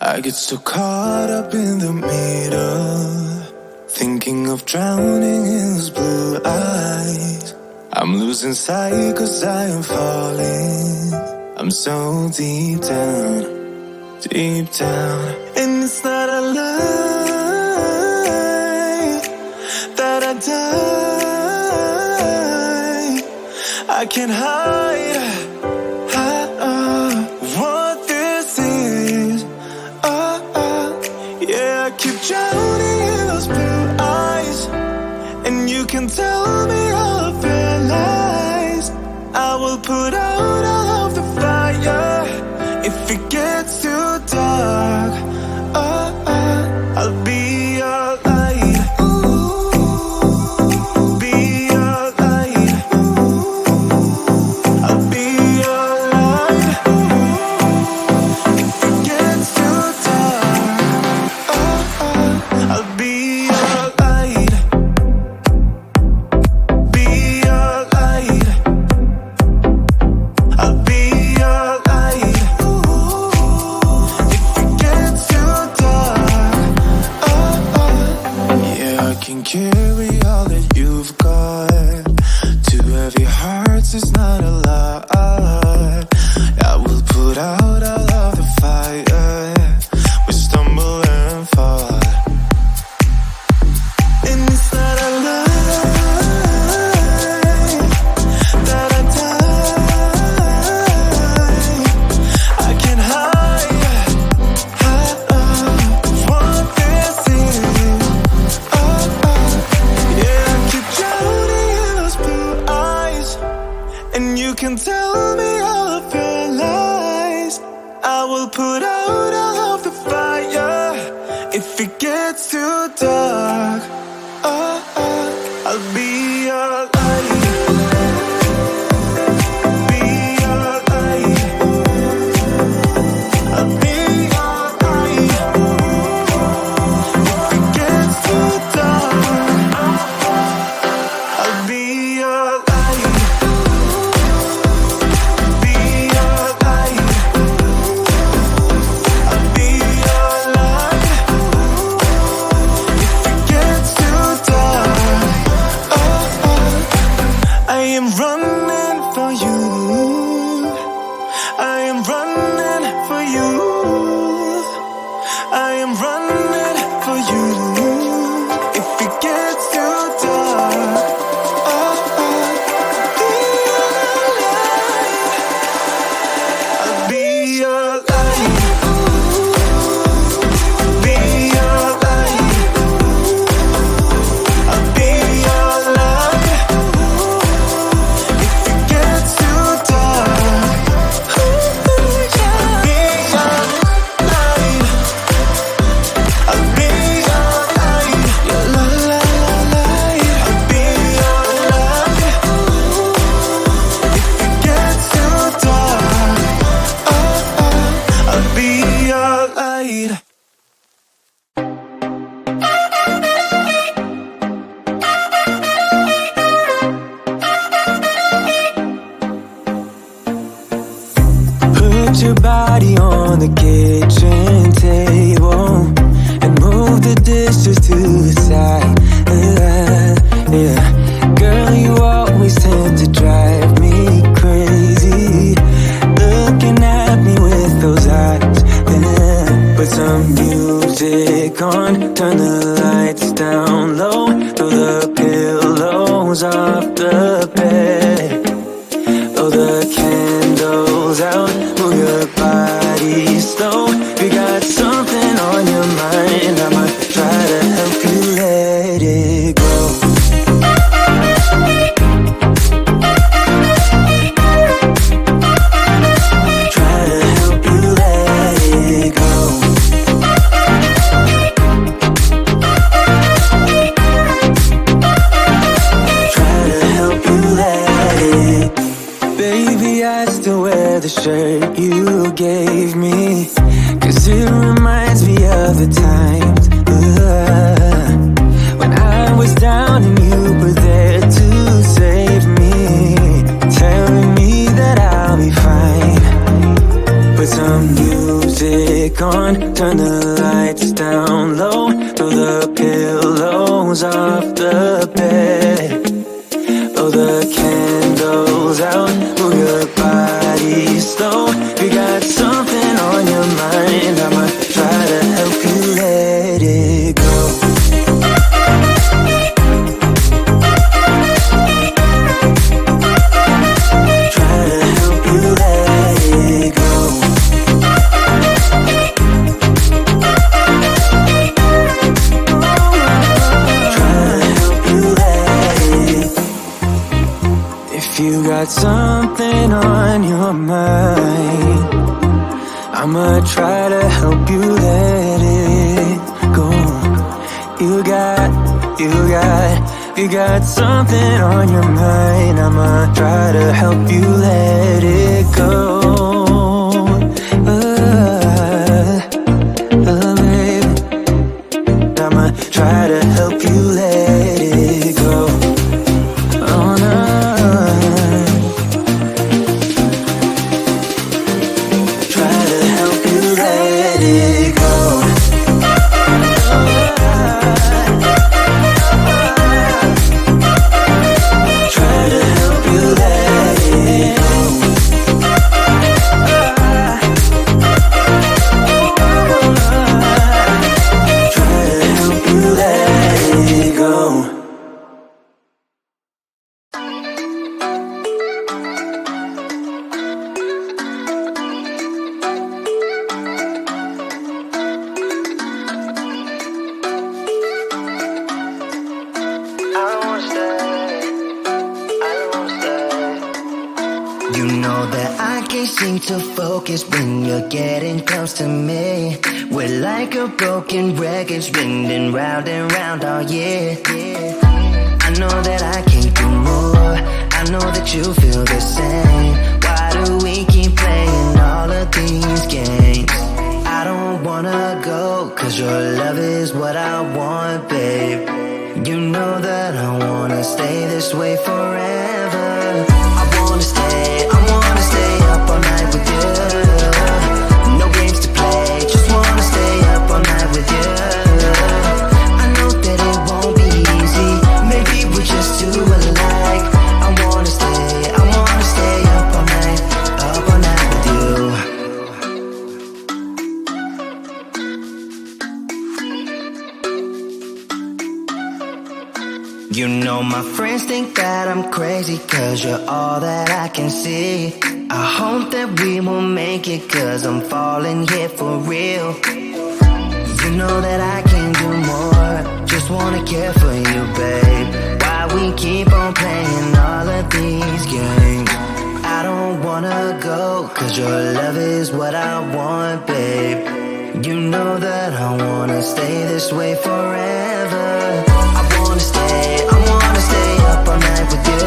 I get so caught up in the middle, thinking of drowning in those blue eyes. I'm losing sight 'cause I am falling. I'm so deep down, and it's not a lie that I die. I can't hide what this is. Yeah, I keep drowning in those blue eyes, and you can tell me all of your lies. I will put out all of the fire if it gets too dark. I'll be your light. Be your light. I'll be your light. If it gets too dark, I'll be your light. Be your light. I'll be your light. If it gets too dark, yeah, I can carry all that you've got. Two heavy hearts is not a lot. I will put out all of the fire. We stumble and fall, and it's not a lie that I die. I can't hide what this is. Yeah, I keep drowning in those blue eyes, and you can tell me all of your lies. I will put out all of the fire if it gets too dark. I'll be your light. Be your light. I'll be your light. If it gets too dark, I'll be your light. Be your light. I'll be your light. If it gets too dark, I am running for you. I am running for you. I am running for you. If it gets too dark, I'll be your light. Be your light. I'll be your light. If it gets too dark, I'll be your light. I'll be your light. Your light. I'll be your light. If it gets too dark, I'll be your light. Put your body on the kitchen table and move the dishes to the side. Yeah. Girl, you always tend to drive me crazy, looking at me with those eyes. Yeah. Put some music on, turn the lights down low, throw the pillows off the bed. Blow the candles out, move your body slow. If you got something on your mind, I might try to help you let it go. Try to help you let it go. Try to help you let it. Baby, I still wear the shirt you gave me, 'cause it reminds me of the times when I was down and you were there to save me, telling me that I'll be fine. Put some music music on, turn the lights down low, throw the pillows off the bed, blow the candles out, move your body slow. If you got something on your mind, I'ma try to help you let it go. You got something on your mind, I'ma try to help you let it go. You got something on your mind, I'ma try to help you let it go. Baby, I'ma try to help you let it go. Oh no. You know that I can't seem to focus when you're getting close to me. We're like a broken record spinning round and round all year. I know that I can't do more, I know that you feel the same. Why do we keep playing all of these games? I don't wanna go, cause your love is what I want, babe. You know that I wanna stay this way forever. I wanna stay up all night with you. No games to play, just wanna stay up all night with you. I know that it won't be easy, maybe we're just too alike. I wanna stay up all night with you. You know my friends think that I'm crazy, cause you're all that I can see. I hope that we will make it, cause I'm falling here for real. You know that I can do more, just wanna care for you, babe. Why we keep on playing all of these games? I don't wanna go, cause your love is what I want, babe. You know that I wanna stay this way forever. I wanna stay up all night with you.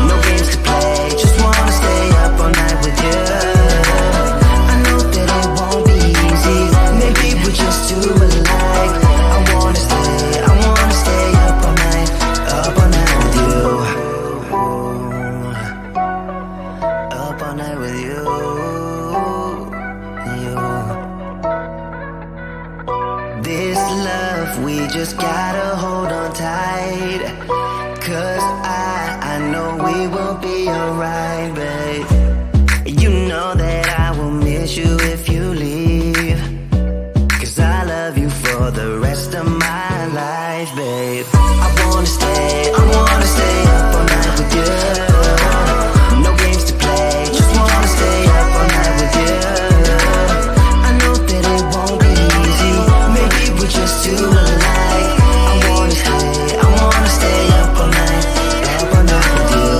No games to play, just wanna stay up all night with you. I know that it won't be easy, maybe we're just too alike. I wanna stay up all night with you. Up all night with you. This love, we just gotta hold on tight, cause I know we will be alright, babe. You know that I will miss you if you leave, cause I love you for the rest of my life, babe. I wanna stay up all night with you. No games to play, just wanna stay up all night with you. I know that it won't be easy, maybe we're just too alike. I wanna stay up all night with you.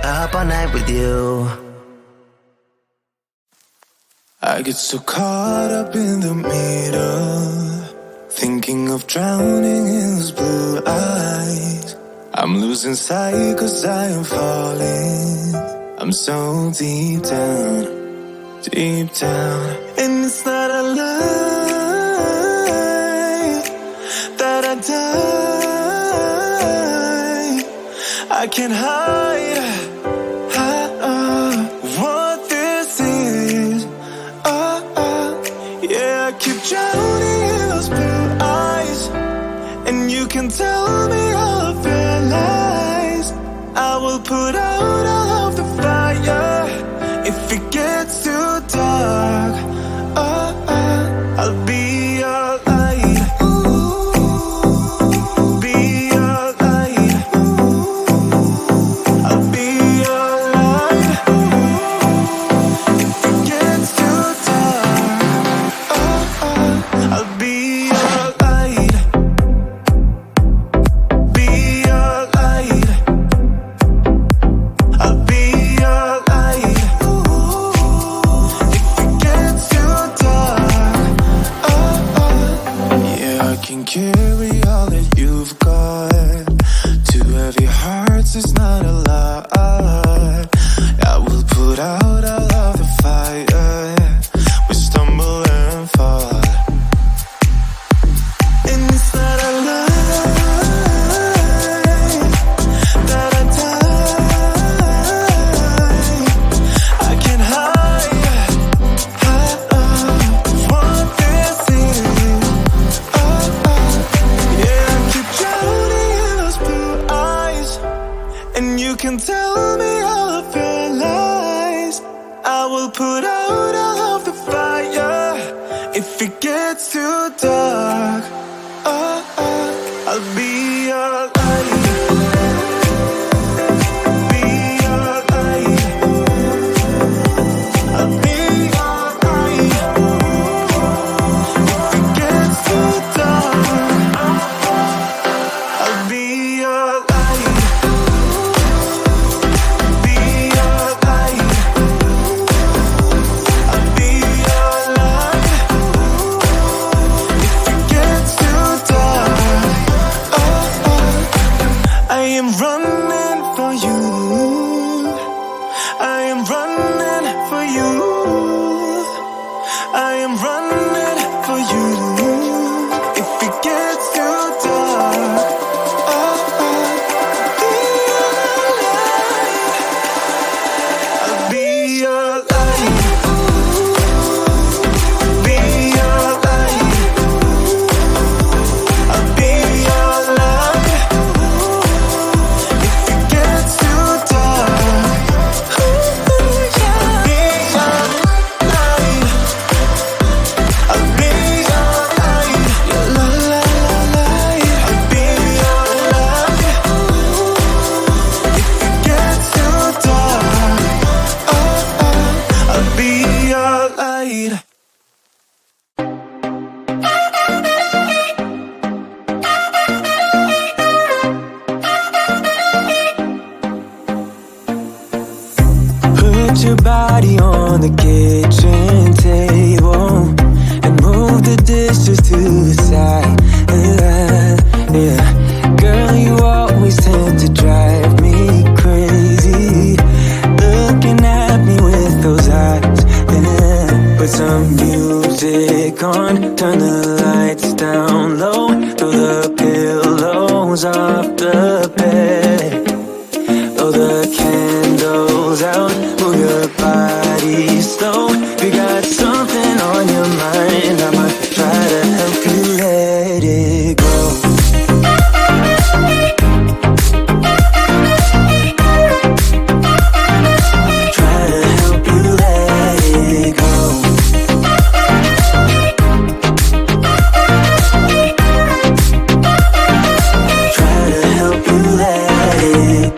Up all night with you. I get so caught up in the middle, thinking of drowning in those blue eyes. I'm losing sight cause I am falling, I'm so deep down. deep down. And it's not a lie that I die. I can't hide what this is. Yeah, I keep drowning in those blue eyes, and you can tell me all of your lies. I will put out all of the fire if it gets too dark. I'll be your light. Be your light. I'll be your light. If it gets too dark, I'll be your light. Be your light. I'll be your light. If it gets too dark, yeah, I can carry all that you've got. Two heavy hearts is not a lot. I will put out all of the fire. We stumble and fall. And it's not a lie that I die. I can't hide what this is. Yeah, I keep drowning in those blue eyes, and you can tell me all of your lies. I will put out all of the fire if it gets too dark. I'll be your light. Be your light. I'll be your light. If it gets too dark, I'll be your light. Be your light. I'll be your light. If it gets too dark, I am running for you. I am running for you. I am running for you. If it gets too dark, I'll be your light. Be your light. I'll be your light. If it gets too dark, I'll be your light. I'll be your light. Your light. I'll be your light. If it gets too dark, I'll be your light. Put your body on the kitchen table and move the dishes to the side. Yeah, girl, you always tend to drive me crazy, looking at me with those eyes. Yeah. Put some music on, turn the lights down low, throw the pillows off the bed. Blow the candles out, move your body slow. If you got something on your mind, I might try to help you let it go. Try to help you let it go. Try to help you let it.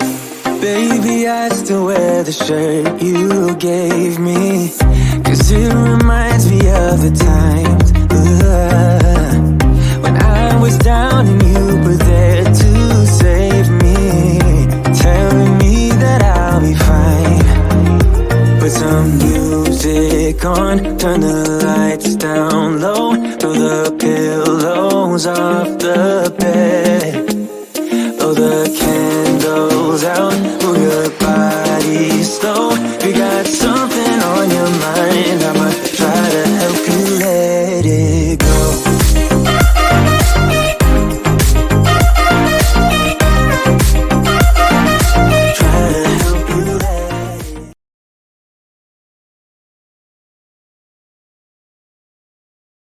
Baby, I still wear the shirt you gave me, 'cause it reminds me of the times when I was down and you were there to save me, telling me that I'll be fine. Put some music on, turn the lights down low, throw the pillows off the bed. Blow the candles out, move your body